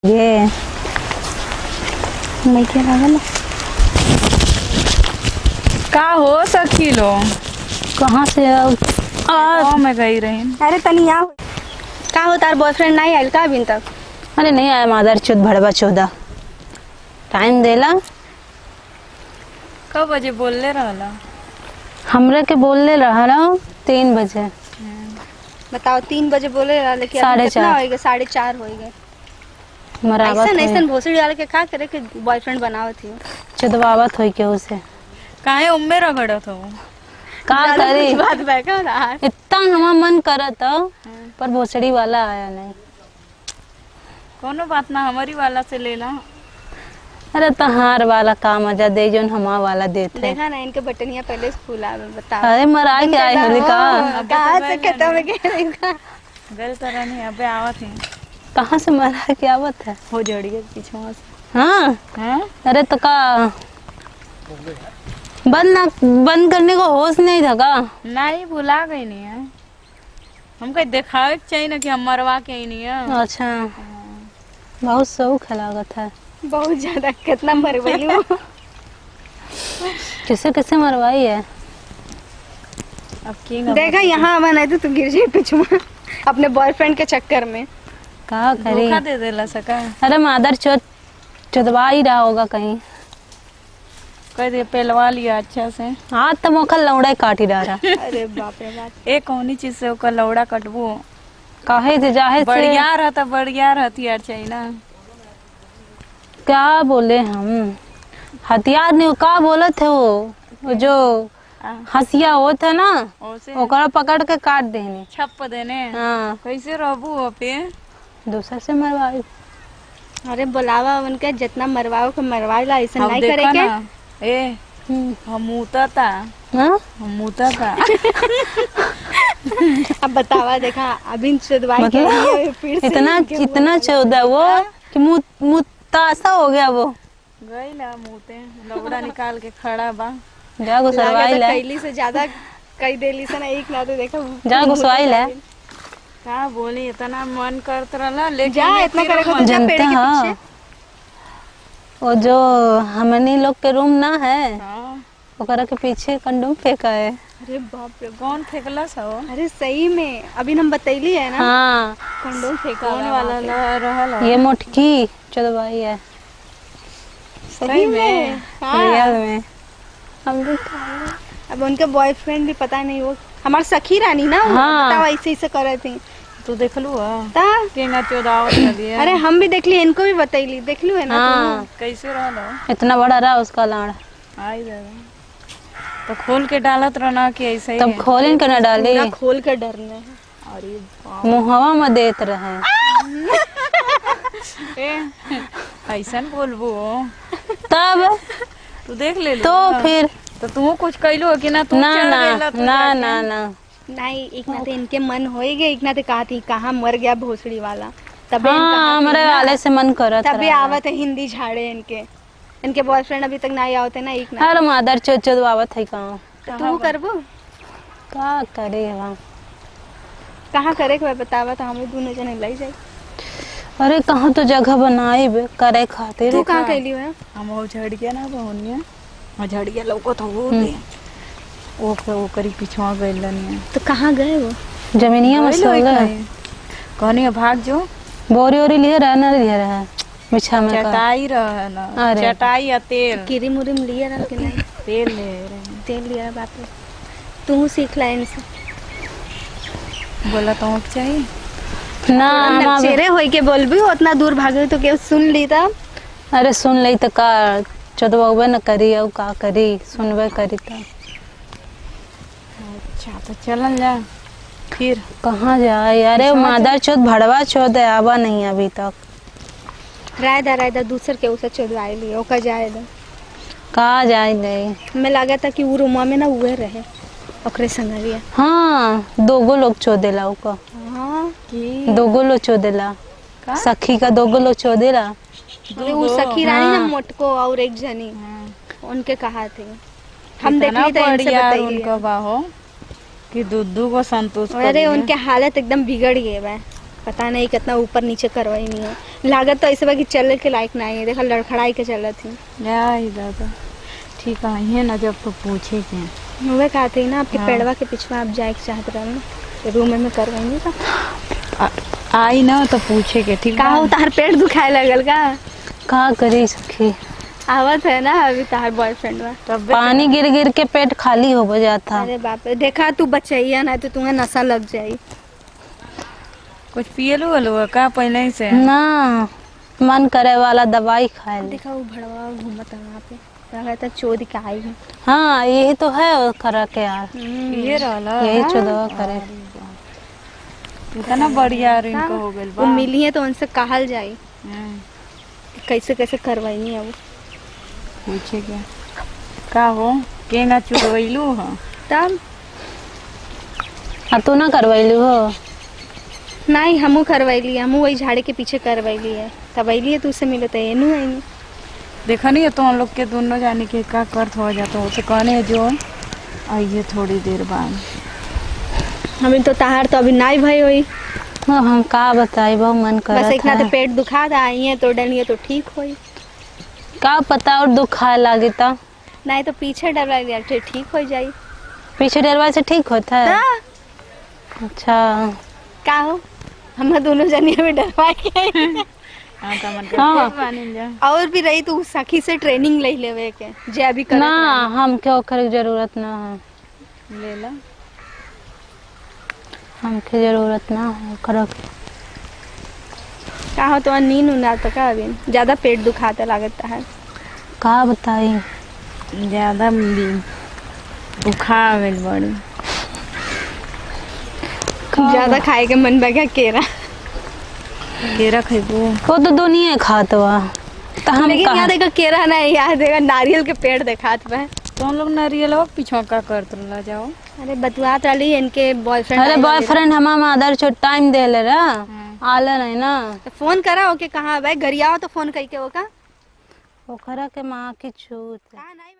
ये मैं क्या लागल का हो सखी लो कहाँ से मैं गई रही। अरे तनिया का हो तार बॉयफ्रेंड नहीं आयल का अभी तक? अरे नहीं आया मादर चौथ भड़वा 14 टाइम देला कब बजे बोलले रहला? हमरे के बोलले रहा 3 बजे। बताओ 3 बजे बोले रहा लेकिन साढ़े अभी कितना चार। होएगा? 4:30 होएगा। मरावत ऐसा होई ऐसा भोसड़ी डाल के का करे के बॉयफ्रेंड बनावत थी? चुदवावत होई के उसे काहे उम्मे रगड़त हो? का करी बात बैठा रहा इतना हमारा मन करत पर भोसड़ी वाला आया नहीं। कोनो बात ना, हमारी वाला से लेला। अरे तहार वाला का मजा दे जोन हमार वाला देते। देखा ना इनके बटनिया पहले स्कूल आवे। बताओ अरे मरा के आए होली का कहाँ से कहता मैं कह रही हूँ गल तरह नहीं अबे आवत है। कहाँ से मरा के आवत है? हो जड़िए पीछे से। हाँ हैं? अरे तो का बंद करने को होश नहीं था का? नहीं भुला गई नहीं है। हम कहीं दिखावे के चाहिए ना कि हम मरवा के ही नहीं है। अच्छा बहुत शौक लागत है। बहुत ज्यादा कितना मरवाई हूँ किसे किसे मरवाई है? अब किंग देखा यहाँ आवा नहीं तो तू गिर जाए पीछू अपने बॉयफ्रेंड के चक्कर में। का करी? धोखा दे देला सका। अरे मादर चुदवा ही रहा होगा कहीं। कह दे पहलवा लिया अच्छा से। हाँ तो मोखल लौड़ा काट ही रहा। अरे बाप रे बाप। एक कौनी चीज से ओकर लौड़ा कटबो काहे से जाहे से बढ़िया रहता, बढ़िया रहती यार चाहिए ना। क्या बोले हम? हथियार नहीं का बोले थे वो जो हंसिया होता है ना ओसे ओकरा पकड़ के काट देने। छप देने। हाँ कैसे रहबू अपे? दूसरा से मरवाई। अरे बुलावा उनके जितना मरवाओ के मरवाइला ऐसा अब नहीं देखा करे के। ना, ए हम मुता था, हाँ हम मुता था। अब बतावा देखा अभी सुधवाई के लिए फिर से इतना इनके इतना चौदा वो कि मुँह तासा हो गया वो। गई ला मुते लौड़ा निकाल के खड़ा बा। जा घुसरवाई लागत ले। कैली से ज्यादा कई देली से ना एक ना तो देखा जा घुसवाई ले। का बोली इतना मन करत रहला लेकिन जा इतना करे को तो जा जनता पेड़ के हाँ पीछे। वो जो हमनी लोग के रूम ना है हाँ। ओकरा के पीछे कंडोम फेंका है। अरे बाप रे। कौन फेंकला सो? अरे सही में अभी हम बतैली है ना हाँ कंडोम फेंका कौन हुआ वाला वहाँ पे। रहल? ये मोटकी चौदवाई है सही में रियल में। हम भी अब उनके बॉयफ्रेंड भी पता नहीं वो हमार सखी रानी ना हाँ। बताओ ऐसे ऐसे करे थी तू देखलू है ता। केंगा चौदावत रहली है। अरे हम भी देखली इनको भी बतैली देखलू है ना हाँ कैसे रहल? इतना बड़ा रहा उसका लाड़। हाँ। आई दादा तो खोल के डालत रहना कि ऐसे ही तब है? खोलन के न डाली पूरा खोल कर डरने हैं। अरे बाप मुहवा में देत रहे। ए, ऐसन बोलबो तब तू देख ले तो फिर तो तू कुछ कैलू कि ना? तू ना चढ़ ना गइला तू ना जाके? ना ना नहीं एक नाते इनके मन होएगे एक नाते कहा थी कहाँ मर गया भोसड़ी वाला तबे हाँ हमारे वाले से मन करत तबे रहा। आवत है हिंदी झाड़े इनके बॉयफ्रेंड अभी तक नहीं आवते ना एक ना हर मादर चौदवावत है कहाँ तो तू करबो का करे वहाँ। कहाँ करे के बतावा तो हमें दोनों जने ले जाए। अरे कहाँ तो जगह बनाई बे करे खातिर। तू कहाँ कैली है? हम वो झड़ गया ना बहुनिया और झड़ गया लौको तो वो दे वो करी पिछवा गइल नहीं तो कहाँ गए वो? जमीनिया में सो गए। कहनी भाग जो बोरी ओरी लिए रहा ना लिए रहा बिछा में का। चटाई रह ना अरे। चटाई या तेल किरी मुरी में लिए रहा कि नहीं? तेल ले रहे तेल लिया बाप रे। तू सीख ला इनसे। बोला तो चाहिए ना हम चेहरे होई के बोलबी उतना दूर भागे तो के सुन ली था। अरे सुन ली तो का चौदवा न करी और का करी सुनबे करी था। अच्छा तो चलल जा फिर। कहाँ जाए? अरे मादर चौथ भड़वा चौथ है आवा नहीं अभी तक। रायदा दूसर के उसे चोदवाई लिए ओका जाएगा। कहाँ जाए नहीं। मैं लगा था कि वो रूमा में ना उहे रहे ओकरे संगरिया। हाँ 2 लोग चौदेला उका। हाँ की 2 लोग चौदेला सखी का 2 लोग चौदेला। अरे वो सखी रानी ना मोटको और एक जनी उनके कहा थे हम देखली तो इनसे बढ़िया बताइए। उनका बाहो कि दूधू को संतोष कर अरे लिया। उनके हालत एकदम बिगड़ गए बा। पता नहीं कितना ऊपर नीचे करवाई नहीं है। लागत तो ऐसे बा कि चलने के लायक नहीं है। देखा लड़खड़ाई के चलत थी। यार दादा ठीक है ना, जब तो पूछे के वे कहा थी ना आपके हाँ। पेड़वा के पिछवा आप जाए के चाहत रहे ना, रूम में करवाएंगे का आई ना तो पूछे के ठीक का हो तार पेट दुखाए लगल का करी सखी, आवत है ना अभी तार बॉयफ्रेंड बा। तब पानी गिर गिर के पेट खाली हो जाता। अरे बाप रे, देखा तू बचैया ना तो तुम्हें नशा लग जाई। कुछ पियलू वलू का पहले ही से? ना मन करे वाला दवाई खाए ले। देखा वो भड़वा घूमत है वहाँ पे, कहता चोरी का आई है। हाँ यही तो है वो करा के यार, ये रहला यही चुदवा करे। इतना बढ़िया इनका हो गइल वो बा। मिली है तो उनसे कहल जाई हाँ, कैसे कैसे करवाई है वो। पूछे के का हो केंगा चुड़वैलू हो? तब तू ना करवैलू हो? नहीं हमू करवैली, हमू वही झाड़ी के पीछे करवैली है। तब अली है तो उससे मिले तो एनू आई। देखा नहीं है तो हम लोग के दोनों जाने के का कर्त हो जाता हो तो कहने जो आइए थोड़ी देर बाद। हमें तो ताहार तो अभी नहीं भई हुई, हाँ हम का बताई, बहुत मन बस करत इतना तो है। पेट दुखा था, आई है तो डलिए तो ठीक हुई। का पता और दुख खाए लागी ता नहीं तो पीछे डरवा लिया तो ठीक हो जाई। पीछे डरवा से ठीक होता है। हाँ, अच्छा का हो हम दोनों जनिया में डरवा के आई। हाँ तो मन हाँ। करते बानी जा। और भी रही तो सखी से ट्रेनिंग ले लेवे के जे अभी करत ना रही। हम क्यों करे जरूरत ना है, ले ला हमके जरूरत ना है करक। का हो तो नींद उना तो का अभी ज्यादा पेट दुखाता लागता है। का बताई, ज्यादा बुखार गइल बड़ी। ज्यादा खाए के मन बगा केरा, केरा खइबू? वो तो दुनिया खात बा तो हम लेकिन कहाँ। यहाँ देखा केरा नहीं, यहाँ देखा नारियल के पेड़ देखात बा। तो हम लोग नारियल पीछा का करत रह जाओ। अरे बतुआत रही इनके बॉयफ्रेंड। अरे बॉयफ्रेंड हमारा मदर छो टाइम दे ले रहा, आला नहीं ना। फोन करा ओके कहाँ भाई, घर आओ तो फोन करके वो का ओकरा के माँ की छूत है। नहीं